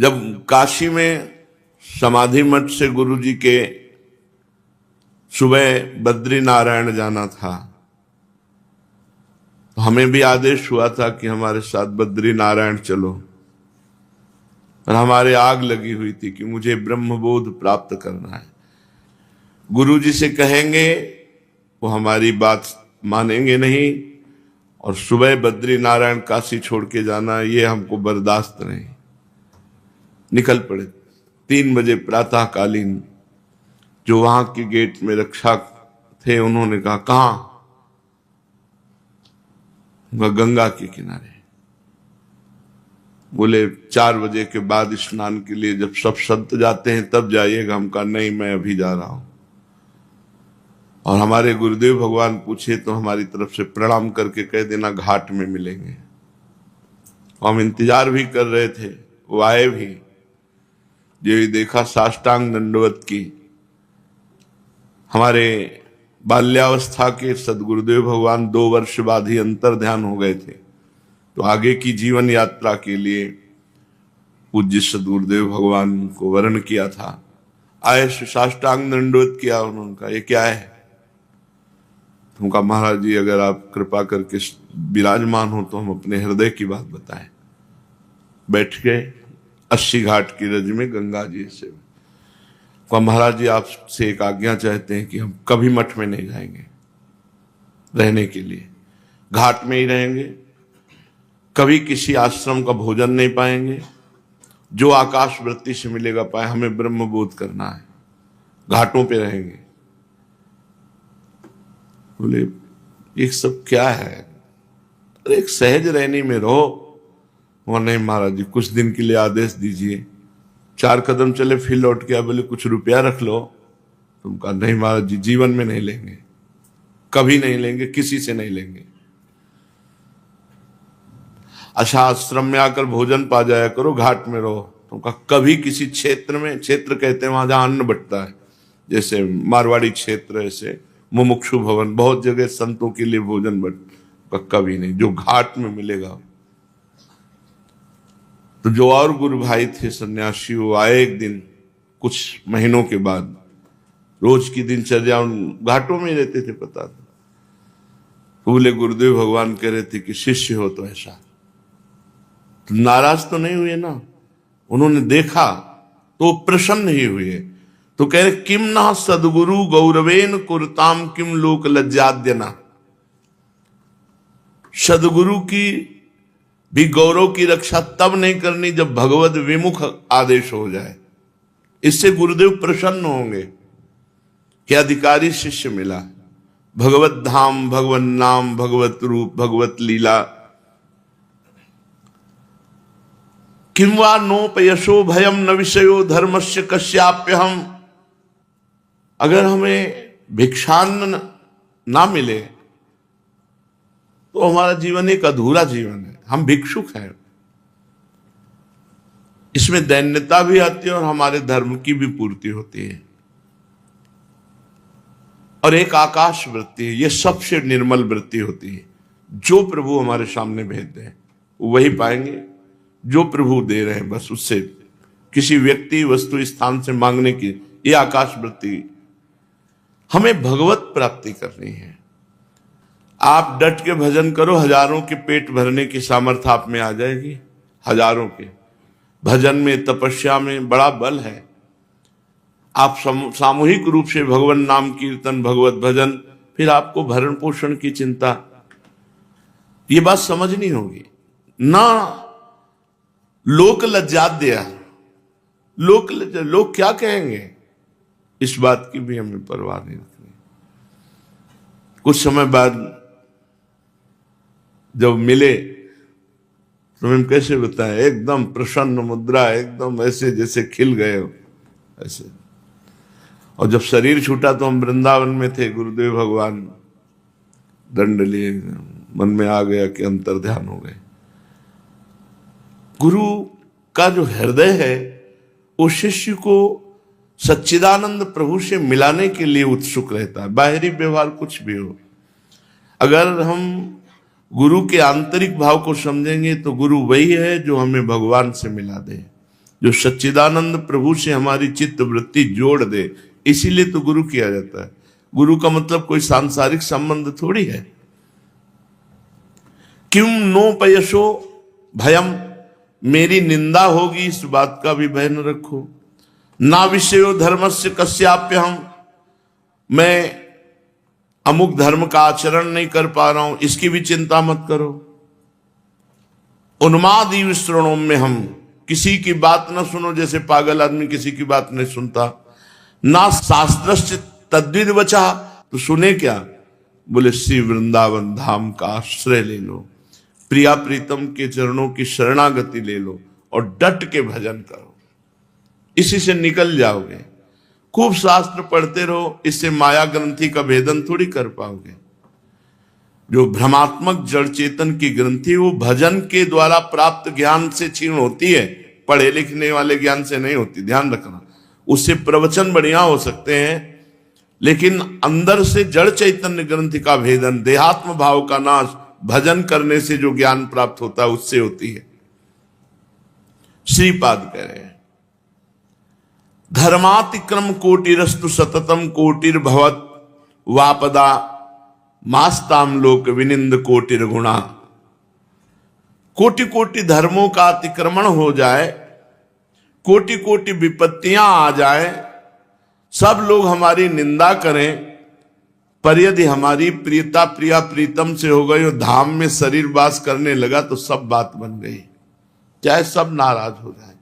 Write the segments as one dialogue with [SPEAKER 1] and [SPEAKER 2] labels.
[SPEAKER 1] जब काशी में समाधि मठ से गुरु जी के सुबह बद्री नारायण जाना था, तो हमें भी आदेश हुआ था कि हमारे साथ बद्री नारायण चलो, और हमारे आग लगी हुई थी कि मुझे ब्रह्मबोध प्राप्त करना है। गुरु जी से कहेंगे वो हमारी बात मानेंगे नहीं, और सुबह बद्री नारायण काशी छोड़ के जाना ये हमको बर्दाश्त नहीं। निकल पड़े 3 बजे प्रातःकालीन। जो वहां के गेट में रक्षक थे उन्होंने कहा कहां? गंगा के किनारे। बोले 4 बजे के बाद स्नान के लिए जब सब संत जाते हैं तब जाइएगा। हम कहा नहीं, मैं अभी जा रहा हूं। और हमारे गुरुदेव भगवान पूछे तो हमारी तरफ से प्रणाम करके कह देना घाट में मिलेंगे। हम इंतजार भी कर रहे थे, वो आए भी। जो देखा साष्टांग दंडवत की, हमारे बाल्यावस्था के सदगुरुदेव भगवान 2 वर्ष बाद ही अंतर ध्यान हो गए थे, तो आगे की जीवन यात्रा के लिए पूज्य सदगुरुदेव भगवान को वरण किया था। आए, साष्टांग दंडवत किया। उन्होंने कहा ये क्या है? उनका महाराज जी अगर आप कृपा करके विराजमान हो तो हम अपने हृदय की बात बताएं। बैठ गए 80 घाट की रज में गंगा जी से। महाराज जी आपसे एक आज्ञा चाहते हैं कि हम कभी मठ में नहीं जाएंगे रहने के लिए, घाट में ही रहेंगे, कभी किसी आश्रम का भोजन नहीं पाएंगे, जो आकाश वृत्ति से मिलेगा पाए, हमें ब्रह्मबोध करना है, घाटों पे रहेंगे। बोले ये सब क्या है? अरे एक सहज रहने में रहो। वो नहीं महाराज जी कुछ दिन के लिए आदेश दीजिए। 4 कदम चले फिर लौट के, बोले कुछ रुपया रख लो। तुम कहा नहीं महाराज जी जीवन में नहीं लेंगे, कभी नहीं लेंगे, किसी से नहीं लेंगे। अच्छा आश्रम में आकर भोजन पा जाया करो, घाट में रहो। तुम कहा कभी किसी क्षेत्र में, क्षेत्र कहते हैं वहां जहां अन्न बंटता है, जैसे मारवाड़ी क्षेत्र, ऐसे मुमुक्षु भवन, बहुत जगह संतों के लिए भोजन बट कभी नहीं, जो घाट में मिलेगा। तो जो और गुरु भाई थे सन्यासी, वो आए एक दिन कुछ महीनों के बाद। रोज की दिनचर्या उन घाटों में रहते थे, पता था। बोले गुरुदेव भगवान कह रहे थे कि शिष्य हो तो ऐसा। तो नाराज तो नहीं हुए ना? उन्होंने देखा तो प्रसन्न ही हुए। तो कह रहे किम ना सदगुरु गौरवेन कुरताम किम लोक लज्जाद्यना। सदगुरु की भी गौरव की रक्षा तब नहीं करनी जब भगवत विमुख आदेश हो जाए। इससे गुरुदेव प्रसन्न होंगे कि अधिकारी शिष्य मिला। भगवत धाम, भगवत नाम, भगवत रूप, भगवत लीला। किंवा नोपयशो भयम न विषयो धर्मस्य कस्याप्य हम। अगर हमें भिक्षान्न ना मिले तो हमारा जीवन एक अधूरा जीवन है, हम भिक्षुक हैं। इसमें दैन्यता भी आती है और हमारे धर्म की भी पूर्ति होती है। और एक आकाश वृत्ति है, ये सबसे निर्मल वृत्ति होती है। जो प्रभु हमारे सामने भेज दें वही पाएंगे, जो प्रभु दे रहे हैं बस उससे, किसी व्यक्ति वस्तु स्थान से मांगने की ये आकाश वृत्ति। हमें भगवत प्राप्ति करनी है। आप डट के भजन करो, हजारों के पेट भरने की सामर्थ्य आप में आ जाएगी। हजारों के भजन में, तपस्या में बड़ा बल है। आप सामूहिक रूप से भगवान नाम कीर्तन, भगवत भजन, फिर आपको भरण पोषण की चिंता, ये बात समझनी होगी ना। लोक लज्जाद्य, लोग क्या कहेंगे, इस बात की भी हमें परवाह नहीं रखनी। कुछ समय बाद जब मिले तो हम कैसे बताएं, एकदम प्रसन्न मुद्रा, एकदम ऐसे जैसे खिल गए हो ऐसे। और जब शरीर छूटा तो हम वृंदावन में थे, गुरुदेव भगवान दंड लिए, मन में आ गया कि अंतर ध्यान हो गए। गुरु का जो हृदय है वो शिष्य को सच्चिदानंद प्रभु से मिलाने के लिए उत्सुक रहता है। बाहरी व्यवहार कुछ भी हो, अगर हम गुरु के आंतरिक भाव को समझेंगे तो गुरु वही है जो हमें भगवान से मिला दे। जो सच्चिदानंद प्रभु से हमारी चित्त वृत्ति जोड़ दे। इसीलिए तो गुरु किया जाता है। गुरु का मतलब कोई सांसारिक संबंध थोड़ी है। किम नो पयशो भयम, मेरी निंदा होगी इस बात का भी भय न रखो। ना विषयो धर्मस्य कस्याप्य हम, मैं अमुक धर्म का आचरण नहीं कर पा रहा हूं, इसकी भी चिंता मत करो। उन्मादी विश्रणों में, हम किसी की बात न सुनो, जैसे पागल आदमी किसी की बात नहीं सुनता। ना शास्त्रस्य तद्विद वचा, तो सुने क्या? बोले श्री वृंदावन धाम का आश्रय ले लो, प्रिया प्रीतम के चरणों की शरणागति ले लो और डट के भजन करो, इसी से निकल जाओगे। खूब शास्त्र पढ़ते रहो, इससे माया ग्रंथि का भेदन थोड़ी कर पाओगे। जो भ्रमात्मक जड़ चेतन की ग्रंथि वो भजन के द्वारा प्राप्त ज्ञान से क्षीण होती है, पढ़े लिखने वाले ज्ञान से नहीं होती, ध्यान रखना। उससे प्रवचन बढ़िया हो सकते हैं, लेकिन अंदर से जड़ चैतन्य ग्रंथि का भेदन, देहात्म भाव का नाश भजन करने से जो ज्ञान प्राप्त होता है उससे होती है। श्रीपाद कह रहे हैं, धर्मातिक्रम कोटिरस्तु सततम कोटिर्भवत वापदा मास्ताम लोक विनिंद कोटिर गुणा। कोटि कोटि धर्मों का अतिक्रमण हो जाए, कोटि कोटि विपत्तियां आ जाए, सब लोग हमारी निंदा करें, पर यदि हमारी प्रियता प्रिया प्रीतम से हो गई और धाम में शरीर वास करने लगा तो सब बात बन गई, चाहे सब नाराज हो जाए।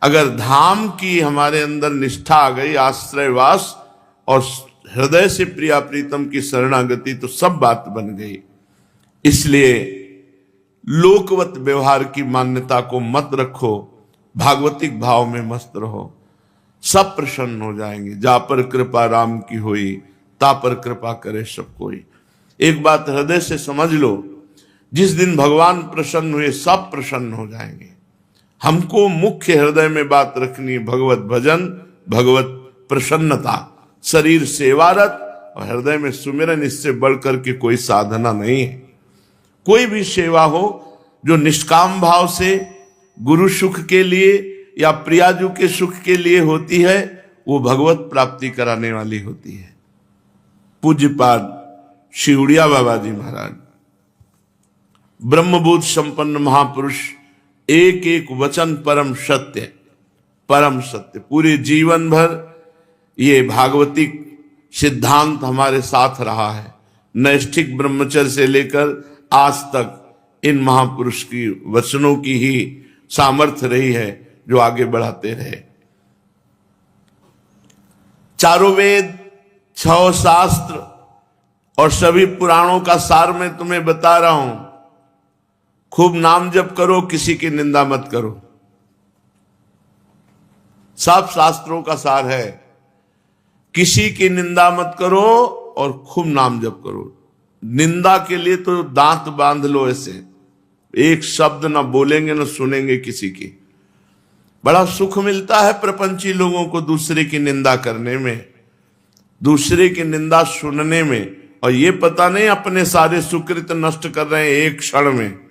[SPEAKER 1] अगर धाम की हमारे अंदर निष्ठा आ गई, आश्रयवास और हृदय से प्रिया प्रीतम की शरणागति, तो सब बात बन गई। इसलिए लोकवत व्यवहार की मान्यता को मत रखो, भागवतिक भाव में मस्त रहो, सब प्रसन्न हो जाएंगे। जा पर कृपा राम की हुई, ता पर कृपा करे सब कोई। एक बात हृदय से समझ लो, जिस दिन भगवान प्रसन्न हुए सब प्रसन्न हो जाएंगे। हमको मुख्य हृदय में बात रखनी, भगवत भजन, भगवत प्रसन्नता, शरीर सेवारत और हृदय में सुमिरन, इससे बढ़कर के कोई साधना नहीं है। कोई भी सेवा हो जो निष्काम भाव से गुरु सुख के लिए या प्रियाजू के सुख के लिए होती है, वो भगवत प्राप्ति कराने वाली होती है। पूज्यपाद शिवड़िया बाबा जी महाराज, ब्रह्मबोध संपन्न महापुरुष, एक एक वचन परम सत्य, परम सत्य। पूरे जीवन भर ये भागवतिक सिद्धांत हमारे साथ रहा है। नैष्ठिक ब्रह्मचर्य से लेकर आज तक इन महापुरुष की वचनों की ही सामर्थ्य रही है जो आगे बढ़ाते रहे। चारों वेद, 6 शास्त्र और सभी पुराणों का सार मैं तुम्हें बता रहा हूं। खूब नाम जप करो, किसी की निंदा मत करो। सब शास्त्रों का सार है, किसी की निंदा मत करो और खूब नाम जप करो। निंदा के लिए तो दांत बांध लो, ऐसे एक शब्द ना बोलेंगे ना सुनेंगे किसी की। बड़ा सुख मिलता है प्रपंची लोगों को दूसरे की निंदा करने में, दूसरे की निंदा सुनने में, और ये पता नहीं अपने सारे सुकृत नष्ट कर रहे हैं एक क्षण में।